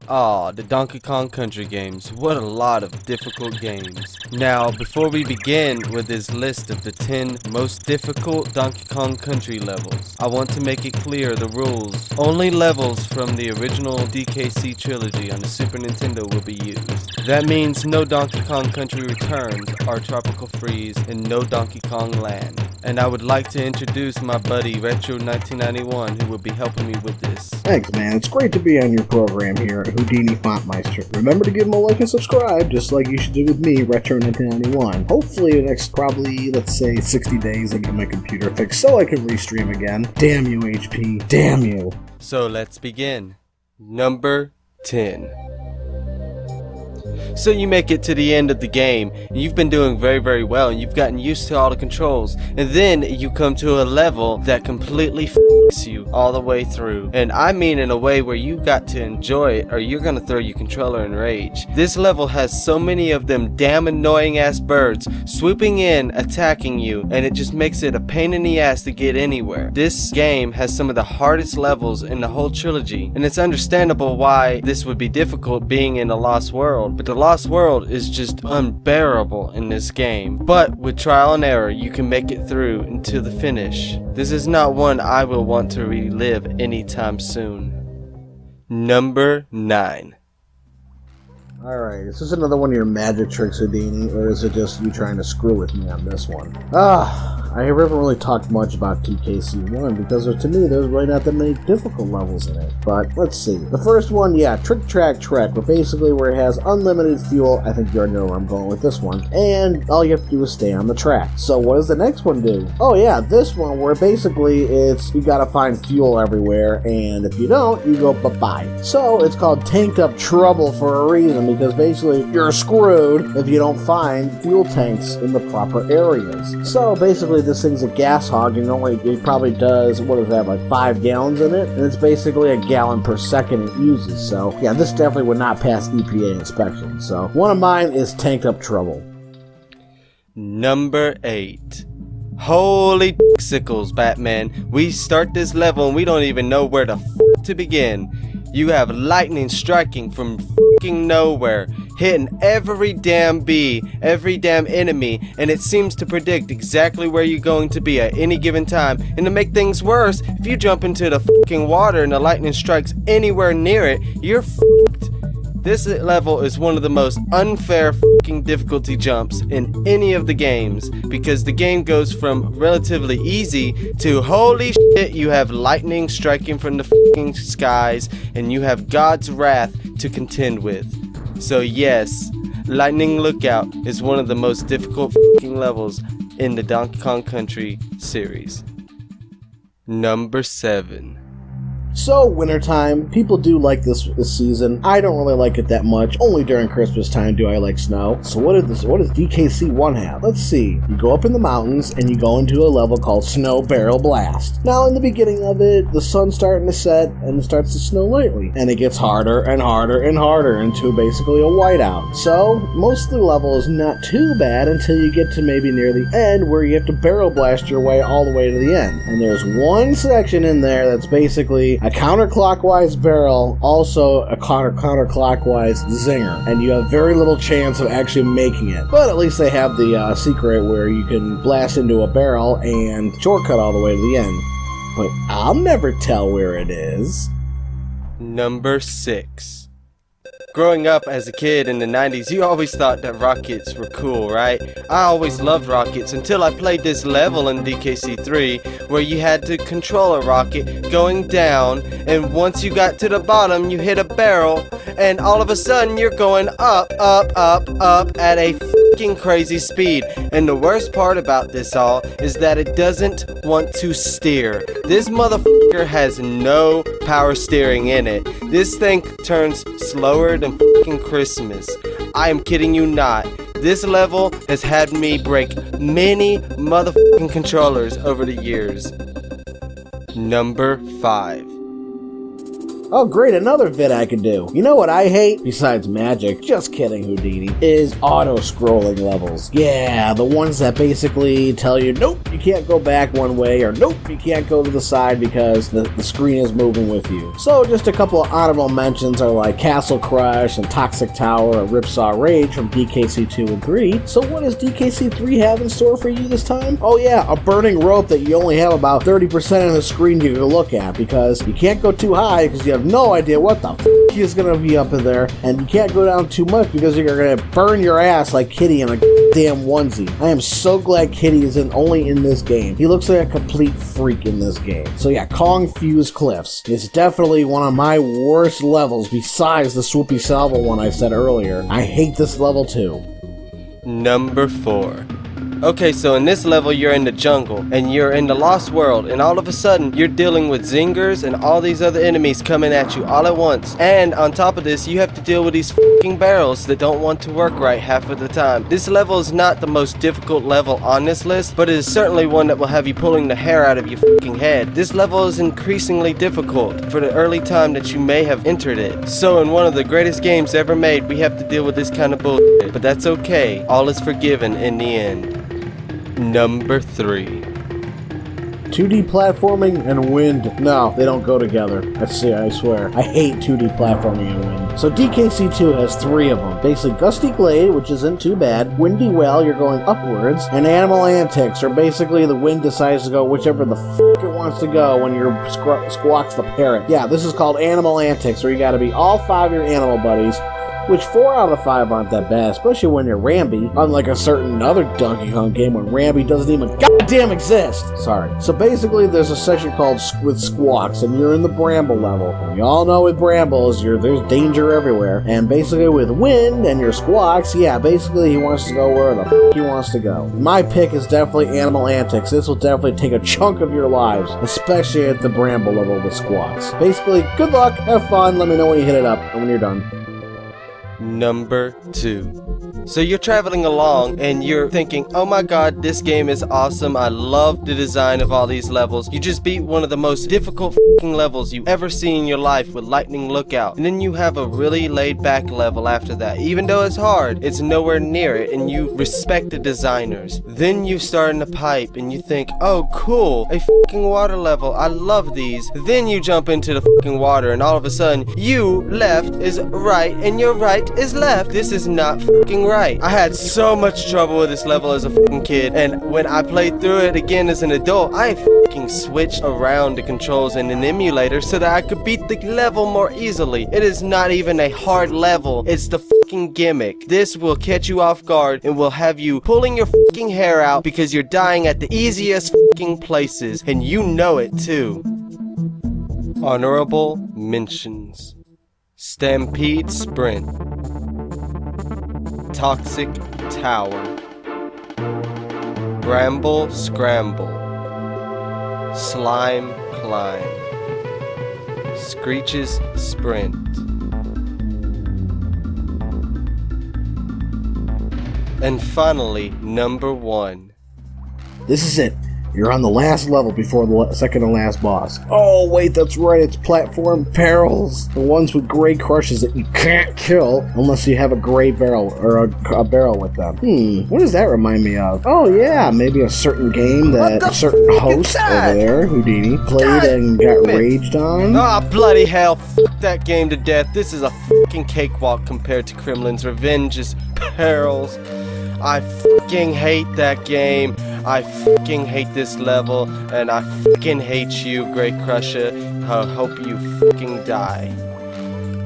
Aw, the Donkey Kong Country games. What a lot of difficult games. Now, before we begin with this list of the 10 most difficult Donkey Kong Country levels, I want to make it clear the rules. Only levels from the original DKC trilogy on the Super Nintendo will be used. That means no Donkey Kong Country Returns or Tropical Freeze and no Donkey Kong Land. And I would like to introduce my buddy Retro1991 who will be helping me with this. Thanks, man. It's great to be on your program here at Houdini Fontmeister. Remember to give him a like and subscribe, just like you should do with me, Retro1991. Hopefully the next, probably, let's say, 60 days I get my computer fixed so I can restream again. Damn you, HP. Damn you. So let's begin. Number 10. So you make it to the end of the game, and you've been doing very well, and you've gotten used to all the controls, and then you come to a level that completely f***s you all the way through, and I mean in a way where you got to enjoy it or you're gonna throw your controller in rage. This level has so many of them damn annoying ass birds swooping in, attacking you, and it just makes it a pain in the ass to get anywhere. This game has some of the hardest levels in the whole trilogy, and it's understandable why this would be difficult being in a lost world, but the Lost World is just unbearable in this game. But with trial and error, you can make it through until the finish. This is not one I will want to relive anytime soon. Number 9. Alright, is this another one of your magic tricks, Houdini, or is it just you trying to screw with me on this one? I haven't really talked much about DKC 1 because to me there's really not that many difficult levels in it. But let's see. The first one, yeah, Trick Track Trek, but basically where it has unlimited fuel. I think you already know where I'm going with this one. And all you have to do is stay on the track. So what does the next one do? Oh yeah, this one where basically it's you gotta find fuel everywhere, and if you don't, you go bye-bye. So it's called Tanked Up Trouble for a reason, because basically you're screwed if you don't find fuel tanks in the proper areas. So basically this thing's a gas hog, and it probably does, what does that have, like 5 gallons in it? And it's basically a gallon per second it uses. So yeah, this definitely would not pass EPA inspection. So one of mine is Tanked Up Trouble. Number 8. Holy sickles, Batman. We start this level and we don't even know where the to begin. You have lightning striking from nowhere, hitting every damn bee, every damn enemy, and it seems to predict exactly where you're going to be at any given time. And to make things worse, if you jump into the fucking water and the lightning strikes anywhere near it, you're fucked. This level is one of the most unfair fucking difficulty jumps in any of the games, because the game goes from relatively easy to holy shit, you have lightning striking from the fucking skies and you have God's wrath to contend with. So yes, Lightning Lookout is one of the most difficult fucking levels in the Donkey Kong Country series. Number 7. So, wintertime, people do like this season. I don't really like it that much. Only during Christmas time do I like snow. So what does DKC 1 have? Let's see. You go up in the mountains and you go into a level called Snow Barrel Blast. Now, in the beginning of it, the sun's starting to set and it starts to snow lightly. And it gets harder and harder and harder into basically a whiteout. So, most of the level is not too bad until you get to maybe near the end where you have to barrel blast your way all the way to the end. And there's one section in there that's basically a counterclockwise barrel, also a counterclockwise zinger, and you have very little chance of actually making it. But at least they have the secret where you can blast into a barrel and shortcut all the way to the end. But I'll never tell where it is. Number 6. Growing up as a kid in the 90s, you always thought that rockets were cool, right? I always loved rockets until I played this level in DKC 3 where you had to control a rocket going down, and once you got to the bottom, you hit a barrel, and all of a sudden you're going up at a fucking crazy speed. And the worst part about this all is that it doesn't want to steer. This motherfucker has no power steering in it. This thing turns slower than fucking Christmas. I am kidding you not. This level has had me break many motherfucking controllers over the years. Number 5. Oh great, another vid I can do. You know what I hate? Besides magic, just kidding Houdini, is auto-scrolling levels. Yeah, the ones that basically tell you, nope, you can't go back one way, or nope, you can't go to the side because the screen is moving with you. So just a couple of honorable mentions are like Castle Crush and Toxic Tower and Ripsaw Rage from DKC 2 and 3. So what does DKC 3 have in store for you this time? Oh yeah, a burning rope that you only have about 30% of the screen you can look at, because you can't go too high because you have no idea what the f is going to be up in there, and you can't go down too much because you're going to burn your ass like Kitty in a damn onesie. I am so glad Kitty is only in this game. He looks like a complete freak in this game. So yeah, Kong Fuse Cliffs is definitely one of my worst levels besides the Swoopy Salvo one I said earlier. I hate this level too. Number 4. Okay, so in this level you're in the jungle and you're in the lost world, and all of a sudden you're dealing with zingers and all these other enemies coming at you all at once. And on top of this, you have to deal with these fucking barrels that don't want to work right half of the time. This level is not the most difficult level on this list, but it is certainly one that will have you pulling the hair out of your fucking head. This level is increasingly difficult for the early time that you may have entered it. So in one of the greatest games ever made, we have to deal with this kind of bullshit, but that's okay. All is forgiven in the end. Number 3. 2D platforming and wind. No, they don't go together. I swear. I hate 2D platforming and wind. So DKC 2 has 3 of them. Basically, Gusty Glade, which isn't too bad. Windy Well, you're going upwards. And Animal Antics, or basically the wind decides to go whichever the f*** it wants to go when you're squawks the parrot. Yeah, this is called Animal Antics, where you gotta be all 5 of your animal buddies, which 4 out of 5 aren't that bad, especially when you're Rambi, unlike a certain other Donkey Kong game when Rambi doesn't even goddamn exist! Sorry. So basically there's a section called with squawks, and you're in the Bramble level. And we all know with Brambles, there's danger everywhere. And basically with Wind and your squawks, yeah, basically he wants to go where the f*** he wants to go. My pick is definitely Animal Antics. This will definitely take a chunk of your lives, especially at the Bramble level with squawks. Basically, good luck, have fun, let me know when you hit it up, and when you're done. Number 2. So you're traveling along and you're thinking, oh my god, this game is awesome. I love the design of all these levels. You just beat one of the most difficult fucking levels you ever seen in your life with Lightning Lookout. And then you have a really laid back level after that. Even though it's hard, it's nowhere near it, and you respect the designers. Then you start in the pipe and you think, oh cool, a fucking water level. I love these. Then you jump into the fucking water and all of a sudden, you left is right and your right is left. This is not fucking right. I had so much trouble with this level as a fucking kid, and when I played through it again as an adult, I fucking switched around the controls in an emulator so that I could beat the level more easily. It is not even a hard level, it's the fucking gimmick. This will catch you off guard and will have you pulling your fucking hair out because you're dying at the easiest fucking places, and you know it too. Honorable mentions: Stampede Sprint, Toxic Tower, Bramble Scramble, Slime Climb, Screech's Sprint, and finally, number 1. This is it. You're on the last level before the second to last boss. Oh, wait, that's right, it's platform Perils. The ones with gray crushes that you can't kill unless you have a gray barrel, or a barrel with them. What does that remind me of? Oh, yeah, maybe a certain game that a certain host over there, Houdini, played and got raged on. Ah, bloody hell, fuck that game to death. This is a fucking cakewalk compared to Kremlin's Revenge's Perils. I fucking hate that game. I fucking hate this level, and I fucking hate you, Great Crusher. I hope you fucking die.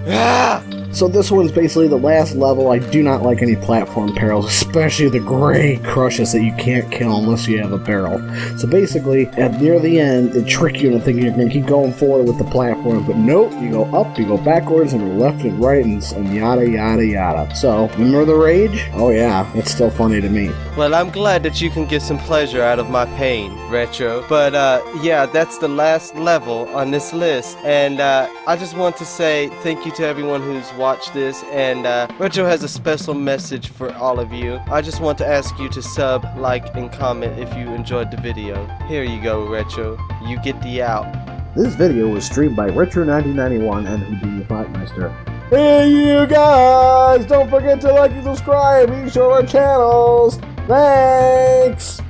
Ah! So this one's basically the last level. I do not like any platform Perils, especially the gray crushes that you can't kill unless you have a barrel. So basically, near the end, they trick you into thinking you're going to keep going forward with the platform, but nope, you go up, you go backwards, and you're left and right, and yada yada yada. So, remember the rage? Oh yeah, it's still funny to me. Well, I'm glad that you can get some pleasure out of my pain, Retro. But yeah, that's the last level on this list, and I just want to say thank you to everyone who's watched this, and Retro has a special message for all of you. I just want to ask you to sub, like, and comment if you enjoyed the video. Here you go, Retro. You get the out. This video was streamed by Retro1991 and Houdini Fightmeister. Hey you guys! Don't forget to like and subscribe each of our channels! Thanks!